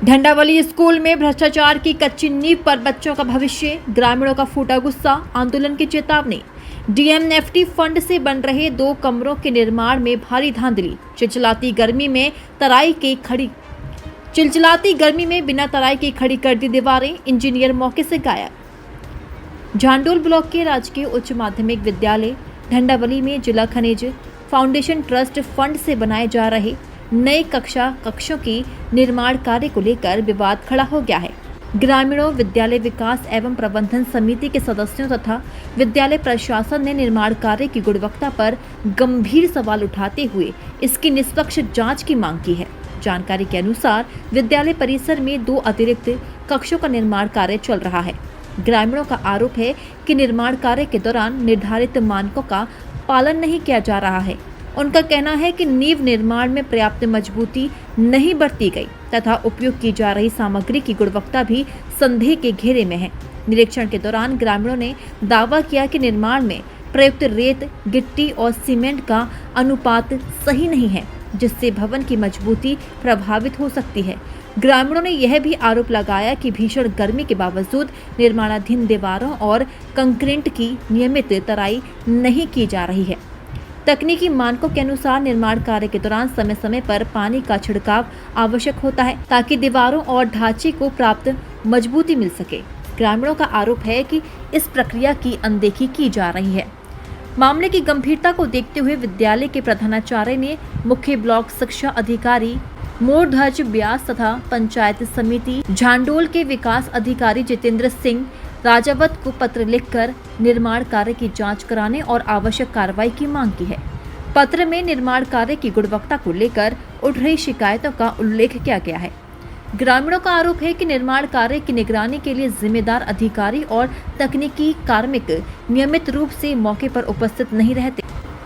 ढंडावली school में भ्रष्टाचार की कच्ची नींव पर बच्चों का भविष्य, ग्रामीणों का फूटा गुस्सा, आंदोलन की चेतावनी। डीएमएफटी फंड से बन रहे 2 कमरों के निर्माण में भारी धांधली। चिलचिलाती गर्मी में बिना तराई के खड़ी कर दी दीवारें, इंजीनियर मौके से गायब। झांडोल ब्लॉक के राजकीय उच्च माध्यमिक विद्यालय ढंडावली में जिला खनिज फाउंडेशन ट्रस्ट फंड से बनाए जा रहे नए कक्षों की निर्माण कार्य को लेकर विवाद खड़ा हो गया है। ग्रामीणों, विद्यालय विकास एवं प्रबंधन समिति के सदस्यों तथा विद्यालय प्रशासन ने निर्माण कार्य की गुणवत्ता पर गंभीर सवाल उठाते हुए इसकी निष्पक्ष जांच की मांग की है। जानकारी के अनुसार विद्यालय परिसर में 2 अतिरिक्त कक्षों का निर्माण कार्य चल रहा है। ग्रामीणों का आरोप है कि निर्माण कार्य के दौरान निर्धारित मानकों का पालन नहीं किया जा रहा है। उनका कहना है कि नींव निर्माण में पर्याप्त मजबूती नहीं बरती गई तथा उपयोग की जा रही सामग्री की गुणवत्ता भी संदेह के घेरे में है। निरीक्षण के दौरान ग्रामीणों ने दावा किया कि निर्माण में प्रयुक्त रेत, गिट्टी और सीमेंट का अनुपात सही नहीं है, जिससे भवन की मजबूती प्रभावित हो सकती है। ग्रामीणों ने यह भी आरोप लगाया कि भीषण गर्मी के बावजूद निर्माणाधीन दीवारों और कंक्रीट की नियमित तराई नहीं की जा रही है। तकनीकी मानकों के अनुसार निर्माण कार्य के दौरान समय समय पर पानी का छिड़काव आवश्यक होता है ताकि दीवारों और ढांचे को प्राप्त मजबूती मिल सके। ग्रामीणों का आरोप है कि इस प्रक्रिया की अनदेखी की जा रही है। मामले की गंभीरता को देखते हुए विद्यालय के प्रधानाचार्य ने मुख्य ब्लॉक शिक्षा अधिकारी मोरध्वज व्यास तथा पंचायत समिति झांडोल के विकास अधिकारी जितेंद्र सिंह राजावत को पत्र लिखकर निर्माण कार्य की जांच कराने और आवश्यक कार्रवाई की मांग की है। पत्र में निर्माण कार्य की गुणवत्ता को लेकर उठ रही शिकायतों का उल्लेख किया गया है। ग्रामीणों का आरोप है कि निर्माण कार्य की निगरानी के लिए जिम्मेदार अधिकारी और तकनीकी कार्मिक नियमित रूप से मौके पर उपस्थित नहीं रहते,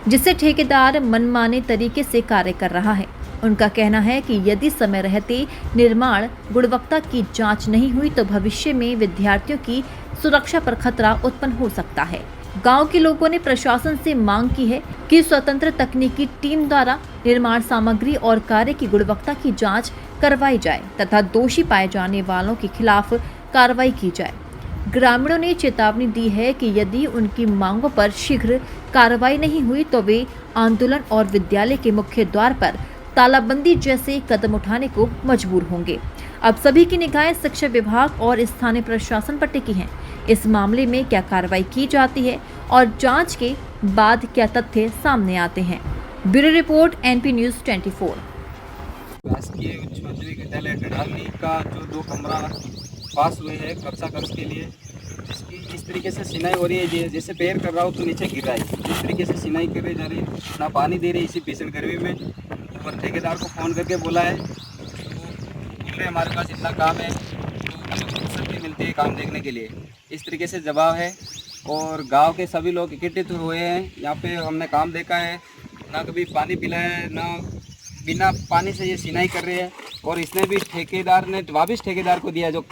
जिससे ठेकेदार मनमाने तरीके से कार्य कर रहा है। उनका कहना है कि यदि समय रहते निर्माण गुणवत्ता की जांच नहीं हुई तो भविष्य में विद्यार्थियों की सुरक्षा पर खतरा उत्पन्न हो सकता है। गांव के लोगों ने प्रशासन से मांग की है कि स्वतंत्र तकनीकी टीम द्वारा निर्माण सामग्री और कार्य की गुणवत्ता की जांच करवाई जाए तथा दोषी पाए जाने वालों के खिलाफ कार्रवाई की जाए। ग्रामीणों ने चेतावनी दी है कि यदि उनकी मांगों पर शीघ्र कार्रवाई नहीं हुई तो वे आंदोलन और विद्यालय के मुख्य द्वार पर तालाबंदी जैसे कदम उठाने को मजबूर होंगे। अब सभी की निगाहें शिक्षा विभाग और स्थानीय प्रशासन पर टिकी हैं। इस मामले में क्या कार्रवाई की जाती है और जांच के बाद क्या तथ्य सामने आते हैं। Bureau report NP news 24। राजकीय उच्च माध्यमिक विद्यालय ढंडावली का जो 2 कमरा पास हुए हैं कक्षा कक्ष के लिए, जिसकी इस तरीके से सिनाई हो रही है, जैसे पैर कर रहा हो तो नीचे गिर रहा है। जिस तरीके से सिनाई करे जा रही है, ना पानी दे रही इसी भीषण गर्मी में। और ठेकेदार को फ़ोन करके बोला है, वो बोल रहे हमारे पास इतना काम है तो फुर्सत नहीं मिलती है काम देखने के लिए। इस तरीके से जवाब है। और गांव के सभी लोग एकत्रित हुए हैं यहाँ पे। हमने काम देखा है, ना कभी पानी पिलाया है, ना बिना पानी से ये सिनाई कर रहे हैं। और इसने भी ठेकेदार ने वापिस ठेकेदार को दिया, जो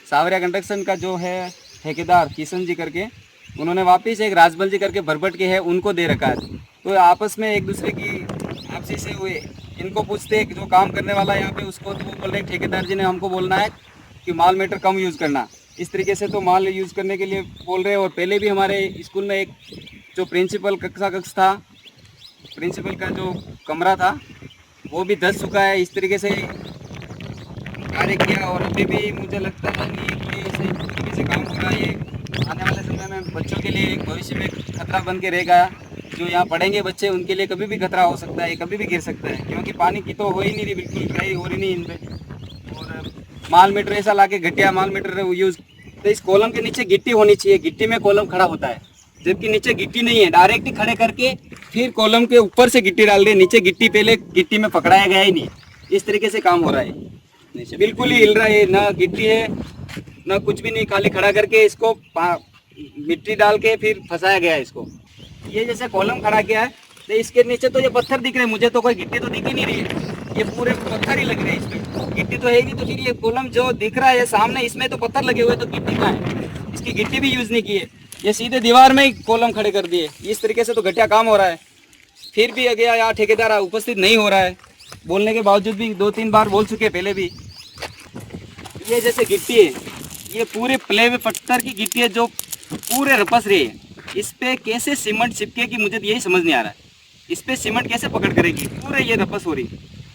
सावरिया कंस्ट्रक्शन का जो है ठेकेदार किशन जी करके, उन्होंने वापिस एक राजबल जी करके भरभट के है उनको दे रखा है। तो आपस में एक दूसरे की आपसी से हुए इनको पूछते हैं कि जो काम करने वाला है यहाँ पे उसको, तो वो बोल रहे ठेकेदार जी ने हमको बोलना है कि माल मीटर कम यूज़ करना। इस तरीके से तो माल यूज़ करने के लिए बोल रहे हैं। और पहले भी हमारे स्कूल में एक जो प्रिंसिपल कक्ष था, प्रिंसिपल का जो कमरा था वो भी धस चुका है। इस तरीके से कार्य किया और अभी भी मुझे लगता है कि इसी तरीके से काम हो रहा है। ये आने वाले समय में बच्चों के लिए एक भविष्य में खतरा बन के रहेगा। जो यहाँ पढ़ेंगे बच्चे उनके लिए कभी भी खतरा हो सकता है, कभी भी गिर सकता है, क्योंकि पानी की तो हो ही नहीं रही, बिल्कुल ट्राई हो रही नहीं इन पर। और माल मीटर ऐसा ला के घटिया माल मीटर यूज़, तो इस कॉलम के नीचे गिट्टी होनी चाहिए। गिट्टी में कॉलम खड़ा होता है, जबकि नीचे गिट्टी नहीं है। डायरेक्ट ही खड़े करके फिर कॉलम के ऊपर से गिट्टी डाल रहे, नीचे गिट्टी पहले गिट्टी में पकड़ाया गया ही नहीं। इस तरीके से काम हो रहा है, नीचे बिल्कुल ही हिल रहा है, ना गिट्टी है ना कुछ भी नहीं, खाली खड़ा करके इसको मिट्टी डाल के फिर फंसाया गया है इसको। ये जैसे कॉलम खड़ा किया है तो इसके नीचे तो ये पत्थर दिख रहे हैं, मुझे तो कोई गिट्टी तो दिख ही नहीं रही है। ये पूरे पत्थर ही लग रहे हैं इसमें, गिट्टी तो है ही। तो फिर ये कॉलम जो दिख रहा है सामने, इसमें तो पत्थर लगे हुए, तो गिट्टी कहाँ है? इसकी गिट्टी भी यूज़ नहीं की है, ये सीधे दीवार में ही कॉलम खड़े कर दिए। इस तरीके से तो घटिया काम हो रहा है। फिर भी अगला यहाँ ठेकेदार उपस्थित नहीं हो रहा है, बोलने के बावजूद भी 2-3 बार बोल चुके पहले भी। ये जैसे गिट्टी है, ये पूरे प्ले में पत्थर की गिट्टी है जो पूरे रपस रही है। इस पे कैसे सीमेंट चिपकेगी मुझे तो यही समझ नहीं आ रहा है। इस पे सीमेंट कैसे पकड़ करेगी, पूरे ये रपस हो रही।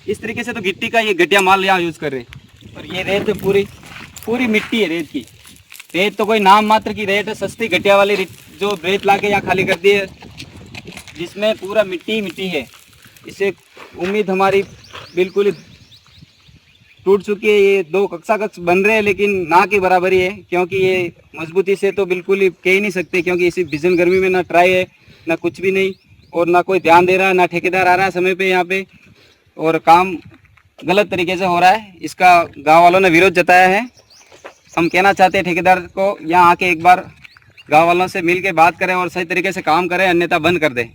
इस तरीके से तो गिट्टी का ये घटिया माल यहाँ यूज़ कर रहे हैं। और ये रेत है, पूरी पूरी मिट्टी है रेत की। रेत तो कोई नाम मात्र की रेत है, सस्ती घटिया वाली जो रेत ला के यहाँ खाली कर दी है, जिसमें पूरा मिट्टी मिट्टी है। इससे उम्मीद हमारी बिल्कुल ही टूट चुकी है। ये 2 कक्षा कक्ष बन रहे हैं लेकिन ना की बराबरी है, क्योंकि ये मजबूती से तो बिल्कुल ही कह ही नहीं सकते, क्योंकि इसी भीषण गर्मी में ना ट्राई है ना कुछ भी नहीं, और ना कोई ध्यान दे रहा है, ना ठेकेदार आ रहा है समय पे यहाँ पे, और काम गलत तरीके से हो रहा है। इसका गांव वालों ने विरोध जताया है। हम कहना चाहते हैं ठेकेदार को यहाँ आके एक बार गांव वालों से मिल के बात करें और सही तरीके से काम करें, अन्यथा बंद कर दें।